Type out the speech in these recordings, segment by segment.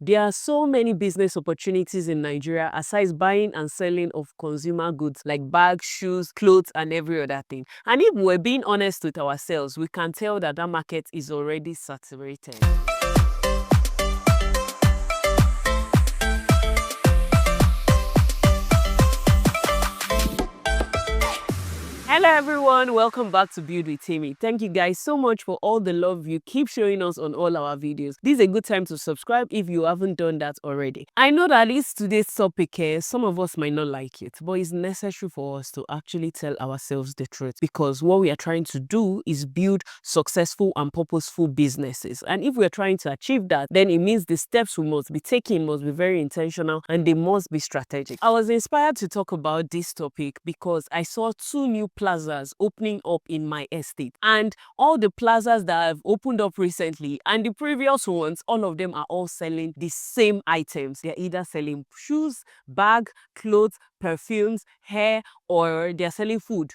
There are so many business opportunities in Nigeria aside buying and selling of consumer goods like bags, shoes, clothes, and every other thing. And if we're being honest with ourselves, we can tell that market is already saturated. Hello everyone, welcome back to Build with Temi. Thank you guys so much for all the love you keep showing us on all our videos. This is a good time to subscribe if you haven't done that already. I know that today's topic here, some of us might not like it, but it's necessary for us to actually tell ourselves the truth, because what we are trying to do is build successful and purposeful businesses. And if we're trying to achieve that, then it means the steps we must be taking must be very intentional and they must be strategic. I was inspired to talk about this topic because I saw two new plazas opening up in my estate, and all the plazas that have opened up recently and the previous ones, all of them are all selling the same items. They're either selling shoes, bag, clothes, perfumes, hair, or they're selling food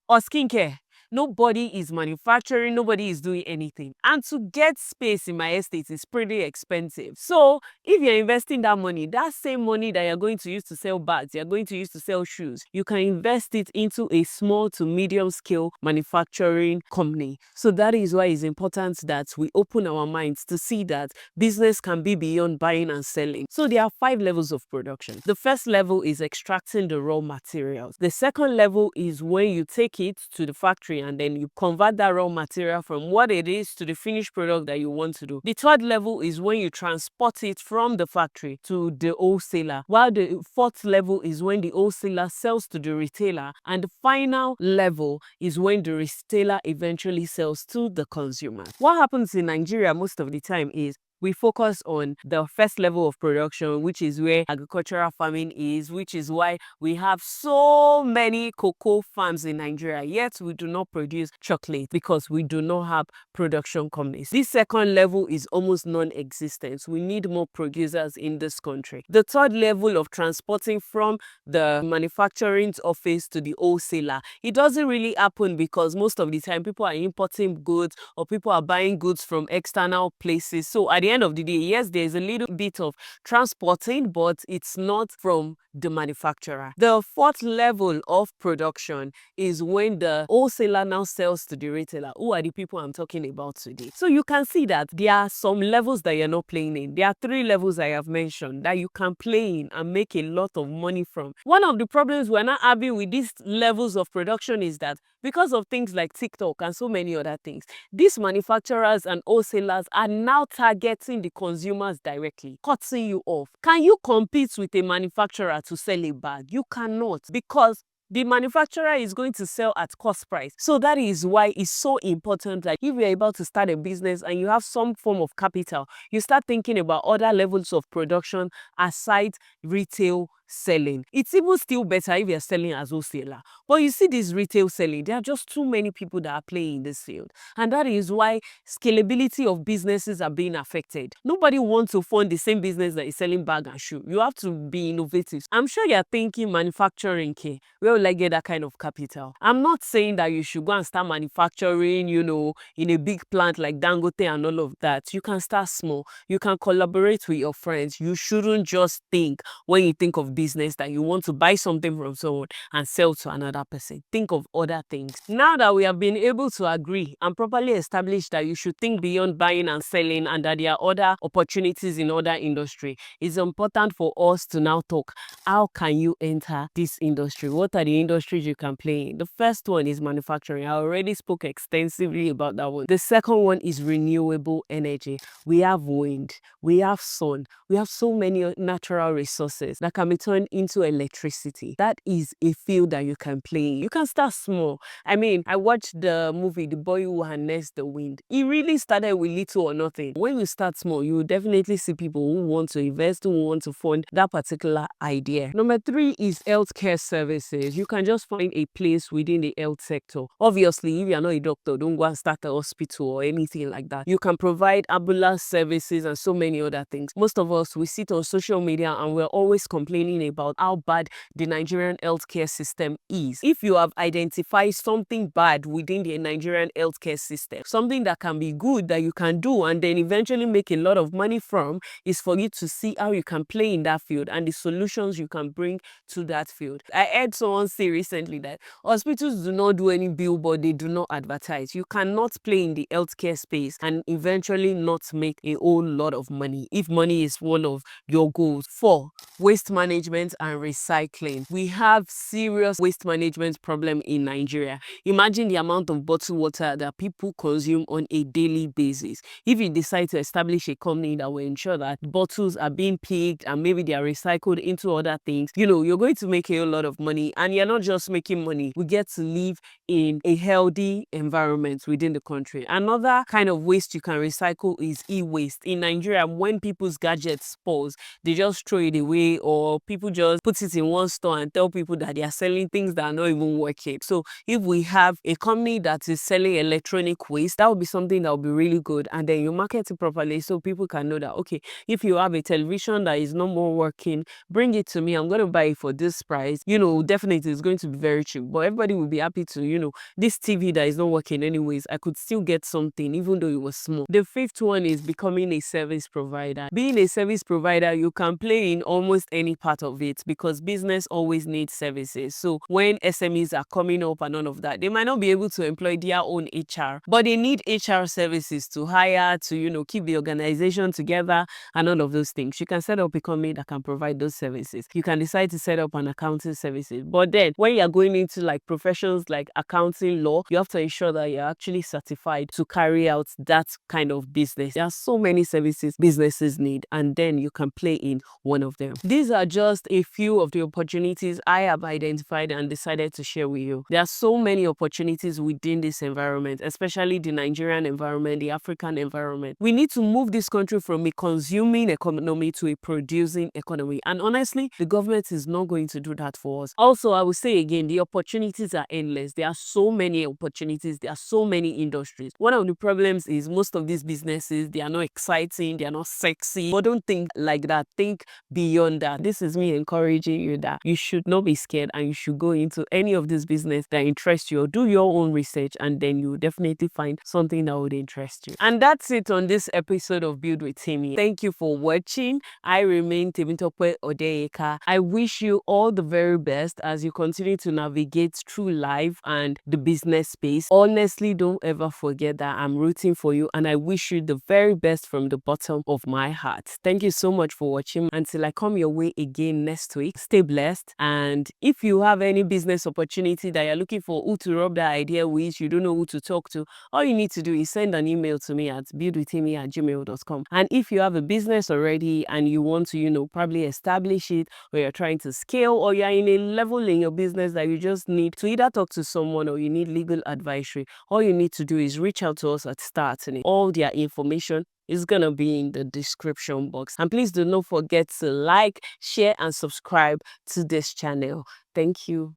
or skincare. Nobody is manufacturing, nobody is doing anything. And to get space in my estate is pretty expensive. So if you're investing that money, that same money that you're going to use to sell bags, you're going to use to sell shoes, you can invest it into a small to medium scale manufacturing company. So that is why it's important that we open our minds to see that business can be beyond buying and selling. So there are 5 levels of production. The first level is extracting the raw materials. The second level is when you take it to the factory and then you convert that raw material from what it is to the finished product that you want to do. The third level is when you transport it from the factory to the wholesaler, while the fourth level is when the wholesaler sells to the retailer, and the final level is when the retailer eventually sells to the consumer. What happens in Nigeria most of the time is we focus on the first level of production, which is where agricultural farming is, which is why we have so many cocoa farms in Nigeria, yet we do not produce chocolate because we do not have production companies. This second level is almost non-existent. We need more producers in this country. The third level of transporting from the manufacturing office to the wholesaler, it doesn't really happen because most of the time people are importing goods or people are buying goods from external places. So at the end of the day, yes, there's a little bit of transporting, but it's not from the manufacturer. The fourth level of production is when the wholesaler now sells to the retailer, who are the people I'm talking about today. So you can see that there are some levels that you're not playing in. There are 3 levels I have mentioned that you can play in and make a lot of money from. One of the problems we're not having with these levels of production is that because of things like TikTok and so many other things, these manufacturers and wholesalers are now targeting the consumers directly, cutting you off. Can you compete with a manufacturer to sell a bag? You cannot, because the manufacturer is going to sell at cost price. So that is why it's so important that if you're about to start a business and you have some form of capital, you start thinking about other levels of production aside retail selling. It's even still better if you're selling as wholesaler. But you see this retail selling, there are just too many people that are playing in this field. And that is why scalability of businesses are being affected. Nobody wants to fund the same business that is selling bag and shoe. You have to be innovative. I'm sure you're thinking manufacturing, where will I get that kind of capital? I'm not saying that you should go and start manufacturing, in a big plant like Dangote and all of that. You can start small. You can collaborate with your friends. You shouldn't just think when you think of business that you want to buy something from someone and sell to another person. Think of other things. Now that we have been able to agree and properly establish that you should think beyond buying and selling and that there are other opportunities in other industry, it's important for us to now talk. How can you enter this industry? What are the industries you can play in? The first one is manufacturing. I already spoke extensively about that one. The second one is renewable energy. We have wind, we have sun, we have so many natural resources that can be turned into electricity. That is a field that you can play in. You can start small. I mean, I watched the movie The Boy Who Harnessed the Wind. It really started with little or nothing. When you start small, you will definitely see people who want to invest, who want to fund that particular idea. Number 3 is healthcare services. You can just find a place within the health sector. Obviously, if you're not a doctor, don't go and start a hospital or anything like that. You can provide ambulance services and so many other things. Most of us, we sit on social media and we're always complaining talking about how bad the Nigerian healthcare system is. If you have identified something bad within the Nigerian healthcare system, something that can be good that you can do and then eventually make a lot of money from, is for you to see how you can play in that field and the solutions you can bring to that field. I heard someone say recently that hospitals do not do any billboard, they do not advertise. You cannot play in the healthcare space and eventually not make a whole lot of money if money is one of your goals. 4. Waste management and recycling. We have serious waste management problem in Nigeria. Imagine the amount of bottled water that people consume on a daily basis. If you decide to establish a company that will ensure that bottles are being picked and maybe they are recycled into other things, you're going to make a whole lot of money, and you're not just making money. We get to live in a healthy environment within the country. Another kind of waste you can recycle is e-waste. In Nigeria, when people's gadgets spoils, they just throw it away, or people just put it in one store and tell people that they are selling things that are not even working. So if we have a company that is selling electronic waste, that would be something that would be really good, and then you market it properly so people can know that, okay, if you have a television that is no more working, bring it to me, I'm going to buy it for this price. Definitely it's going to be very cheap, but everybody will be happy to, this TV that is not working anyways, I could still get something even though it was small. The 5th one is becoming a service provider. Being a service provider, you can play in almost any part of it because business always needs services. So when SMEs are coming up and all of that, they might not be able to employ their own HR, but they need HR services to hire, to, keep the organization together and all of those things. You can set up a company that can provide those services. You can decide to set up an accounting services. But then when you're going into like professions like accounting, law, you have to ensure that you're actually certified to carry out that kind of business. There are so many services businesses need, and then you can play in one of them. These are just a few of the opportunities I have identified and decided to share with you. There are so many opportunities within this environment, especially the Nigerian environment, the African environment. We need to move this country from a consuming economy to a producing economy. And honestly, the government is not going to do that for us. Also, I will say again, the opportunities are endless. There are so many opportunities. There are so many industries. One of the problems is most of these businesses, they are not exciting, they are not sexy. But don't think like that. Think beyond that. This is me encouraging you that you should not be scared and you should go into any of this business that interests you, or do your own research, and then you definitely find something that would interest you. And that's it on this episode of Build with Temi. Thank you for watching. I remain Temitope Odeyinka. I wish you all the very best as you continue to navigate through life and the business space. Honestly, don't ever forget that I'm rooting for you, and I wish you the very best from the bottom of my heart. Thank you so much for watching. Until I come your way again next week, stay blessed. And if you have any business opportunity that you're looking for who to rub that idea with, you don't know who to talk to, all you need to do is send an email to me at buildwithtemi@gmail.com. And if you have a business already and you want to, probably establish it, or you're trying to scale, or you're in a level in your business that you just need to either talk to someone or you need legal advisory, all you need to do is reach out to us at Starting. All their information is gonna be in the description box. And please do not forget to like, share, and subscribe to this channel. Thank you.